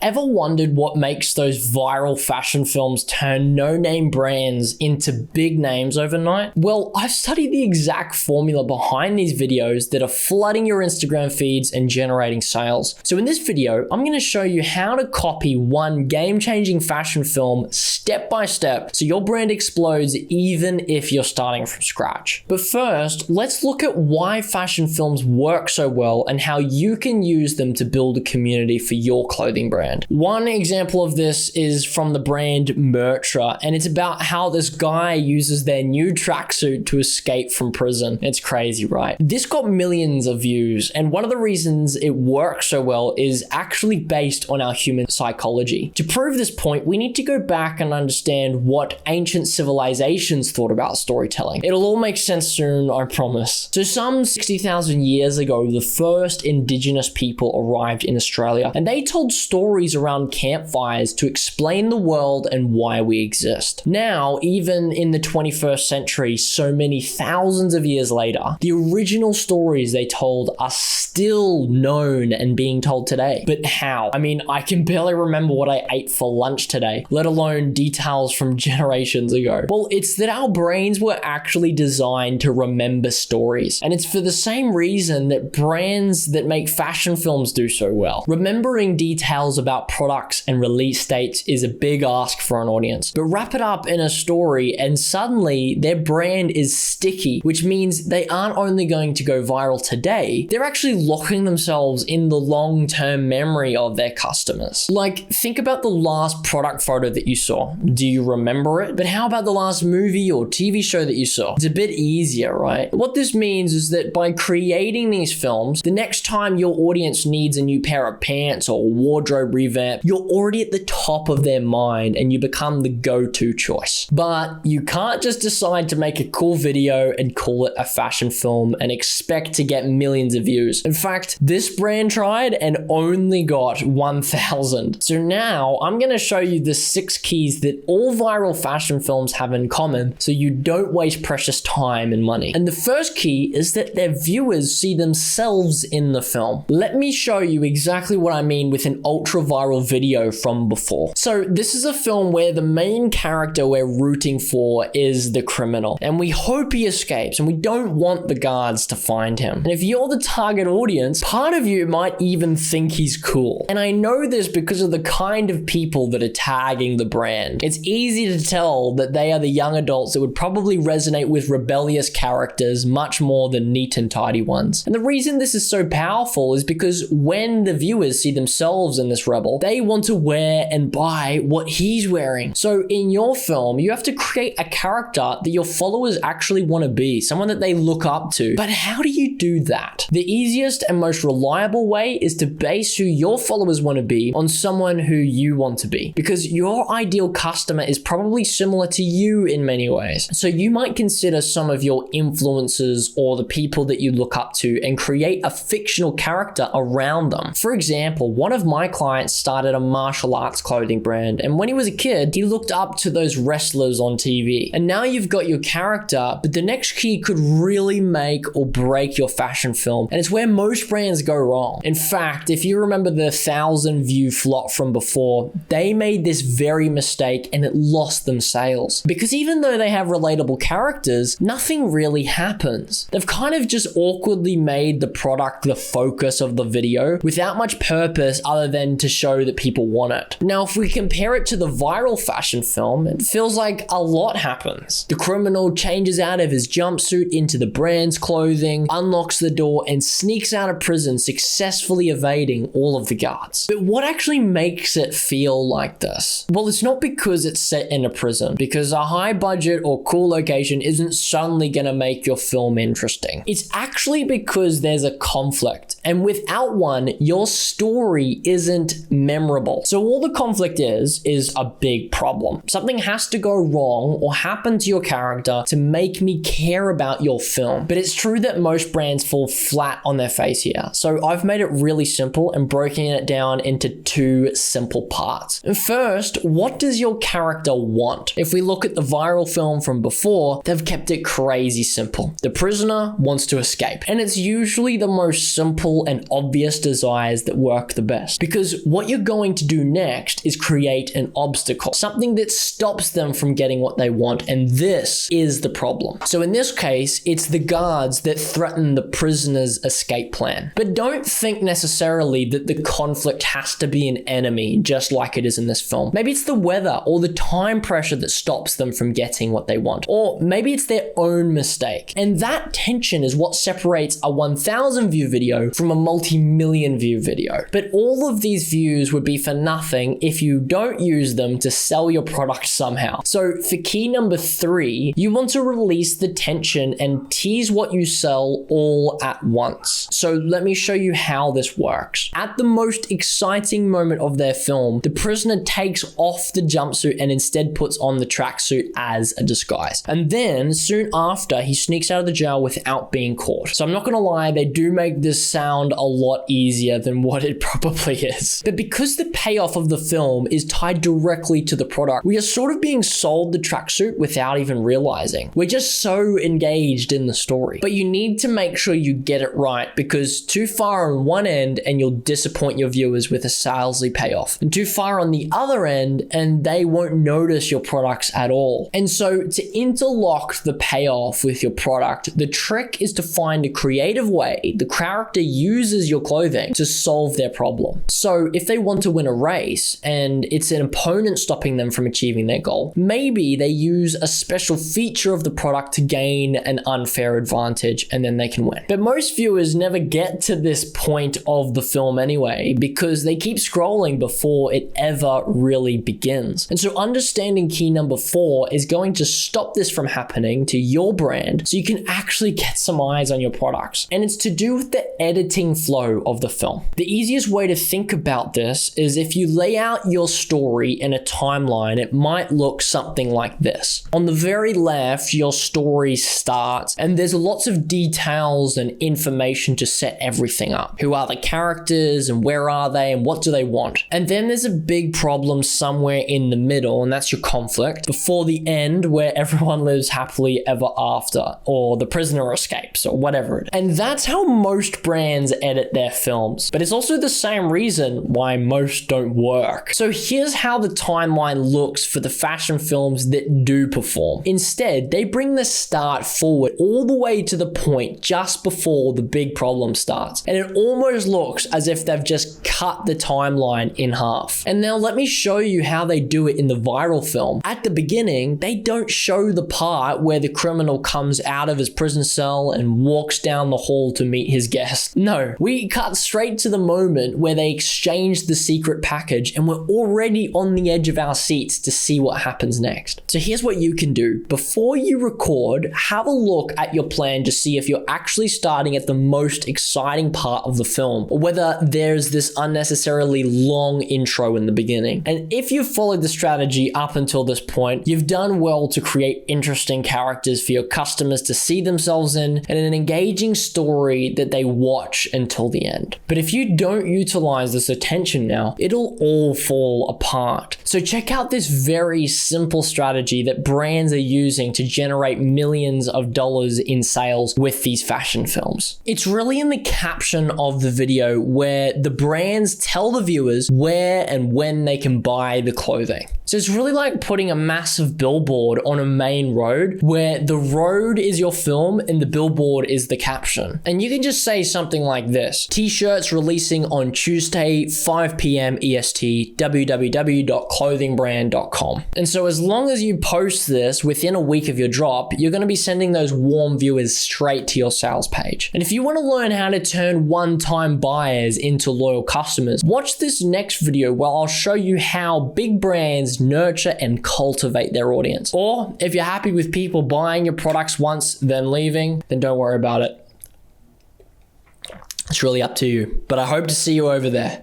Ever wondered what makes those viral fashion films turn no-name brands into big names overnight? Well, I've studied the exact formula behind these videos that are flooding your Instagram feeds and generating sales. So in this video, I'm going to show you how to copy one game-changing fashion film step by step so your brand explodes even if you're starting from scratch. But first, let's look at why fashion films work so well and how you can use them to build a community for your clothing brand. One example of this is from the brand Mertra, and it's about how this guy uses their new tracksuit to escape from prison. It's crazy, right? This got millions of views, and one of the reasons it works so well is actually based on our human psychology. To prove this point, we need to go back and understand what ancient civilizations thought about storytelling. It'll all make sense soon, I promise. So some 60,000 years ago, the first indigenous people arrived in Australia, and they told stories around campfires to explain the world and why we exist. Now, even in the 21st century, so many thousands of years later, the original stories they told are still known and being told today. But how? I mean, I can barely remember what I ate for lunch today, let alone details from generations ago. Well, it's that our brains were actually designed to remember stories. And it's for the same reason that brands that make fashion films do so well. Remembering details about products and release dates is a big ask for an audience. But wrap it up in a story and suddenly their brand is sticky, which means they aren't only going to go viral today, they're actually locking themselves in the long-term memory of their customers. Like, think about the last product photo that you saw. Do you remember it? But how about the last movie or TV show that you saw? It's a bit easier, right? What this means is that by creating these films, the next time your audience needs a new pair of pants or wardrobe revamp, you're already at the top of their mind and you become the go-to choice. But you can't just decide to make a cool video and call it a fashion film and expect to get millions of views. In fact, this brand tried and only got 1,000. So now I'm going to show you the 6 keys that all viral fashion films have in common so you don't waste precious time and money. And the first key is that their viewers see themselves in the film. Let me show you exactly what I mean with an ultra viral video from before. So this is a film where the main character we're rooting for is the criminal, and we hope he escapes, and we don't want the guards to find him. And if you're the target audience, part of you might even think he's cool. And I know this because of the kind of people that are tagging the brand. It's easy to tell that they are the young adults that would probably resonate with rebellious characters much more than neat and tidy ones. And the reason this is so powerful is because when the viewers see themselves in this rebel, they want to wear and buy what he's wearing. So in your film, you have to create a character that your followers actually want to be, someone that they look up to. But how do you do that? The easiest and most reliable way is to base who your followers want to be on someone who you want to be, because your ideal customer is probably similar to you in many ways. So you might consider some of your influencers or the people that you look up to and create a fictional character around them. For example, one of my clients started a martial arts clothing brand, and when he was a kid, he looked up to those wrestlers on TV. And now you've got your character, but the next key could really make or break your fashion film, and it's where most brands go wrong. In fact, if you remember the 1,000 view flop from before, they made this very mistake and it lost them sales. Because even though they have relatable characters, nothing really happens. They've kind of just awkwardly made the product the focus of the video without much purpose other than to show that people want it. Now, if we compare it to the viral fashion film, it feels like a lot happens. The criminal changes out of his jumpsuit into the brand's clothing, unlocks the door, and sneaks out of prison, successfully evading all of the guards. But what actually makes it feel like this? Well, it's not because it's set in a prison, because a high budget or cool location isn't suddenly gonna make your film interesting. It's actually because there's a conflict, and without one, your story isn't memorable. So all the conflict is a big problem. Something has to go wrong or happen to your character to make me care about your film. But it's true that most brands fall flat on their face here. So I've made it really simple and broken it down into 2 simple parts. And first, what does your character want? If we look at the viral film from before, they've kept it crazy simple. The prisoner wants to escape, and it's usually the most simple subtle and obvious desires that work the best. Because what you're going to do next is create an obstacle, something that stops them from getting what they want, and this is the problem. So in this case, it's the guards that threaten the prisoner's escape plan. But don't think necessarily that the conflict has to be an enemy, just like it is in this film. Maybe it's the weather or the time pressure that stops them from getting what they want. Or maybe it's their own mistake. And that tension is what separates a 1,000 view video from a multi-million view video. But all of these views would be for nothing if you don't use them to sell your product somehow. So for key number 3, you want to release the tension and tease what you sell all at once. So let me show you how this works. At the most exciting moment of their film, the prisoner takes off the jumpsuit and instead puts on the tracksuit as a disguise. And then soon after, he sneaks out of the jail without being caught. So I'm not gonna lie, they do make this sound a lot easier than what it probably is. But because the payoff of the film is tied directly to the product, we are sort of being sold the tracksuit without even realizing. We're just so engaged in the story. But you need to make sure you get it right, because too far on one end and you'll disappoint your viewers with a salesy payoff, and too far on the other end and they won't notice your products at all. And so to interlock the payoff with your product, the trick is to find a creative way the character uses your clothing to solve their problem. So if they want to win a race and it's an opponent stopping them from achieving their goal, maybe they use a special feature of the product to gain an unfair advantage and then they can win. But most viewers never get to this point of the film anyway, because they keep scrolling before it ever really begins. And so understanding key number 4 is going to stop this from happening to your brand so you can actually get some eyes on your products. And it's to do with the editing flow of the film. The easiest way to think about this is if you lay out your story in a timeline, it might look something like this. On the very left, your story starts and there's lots of details and information to set everything up. Who are the characters and where are they and what do they want? And then there's a big problem somewhere in the middle, and that's your conflict before the end where everyone lives happily ever after, or the prisoner escapes, or whatever it is. And that's how most brands edit their films. But it's also the same reason why most don't work. So here's how the timeline looks for the fashion films that do perform. Instead, they bring the start forward all the way to the point just before the big problem starts. And it almost looks as if they've just cut the timeline in half. And now let me show you how they do it in the viral film. At the beginning, they don't show the part where the criminal comes out of his prison cell and walks down the hall to meet his guest. No, we cut straight to the moment where they exchange the secret package and we're already on the edge of our seats to see what happens next. So here's what you can do. Before you record, have a look at your plan to see if you're actually starting at the most exciting part of the film, or whether there's this unnecessarily long intro in the beginning. And if you've followed the strategy up until this point, you've done well to create interesting characters for your customers to see themselves in and an engaging story that they watch until the end. But if you don't utilize this attention now, it'll all fall apart. So check out this very simple strategy that brands are using to generate millions of dollars in sales with these fashion films. It's really in the caption of the video where the brands tell the viewers where and when they can buy the clothing. So it's really like putting a massive billboard on a main road where the road is your film and the billboard is the caption. And you can just say something like this: t-shirts releasing on Tuesday, 5 p.m. EST, www.clothingbrand.com. And so as long as you post this within a week of your drop, you're going to be sending those warm viewers straight to your sales page. And if you want to learn how to turn one-time buyers into loyal customers, watch this next video where I'll show you how big brands nurture and cultivate their audience. Or if you're happy with people buying your products once, then leaving, then don't worry about it. It's really up to you. But I hope to see you over there.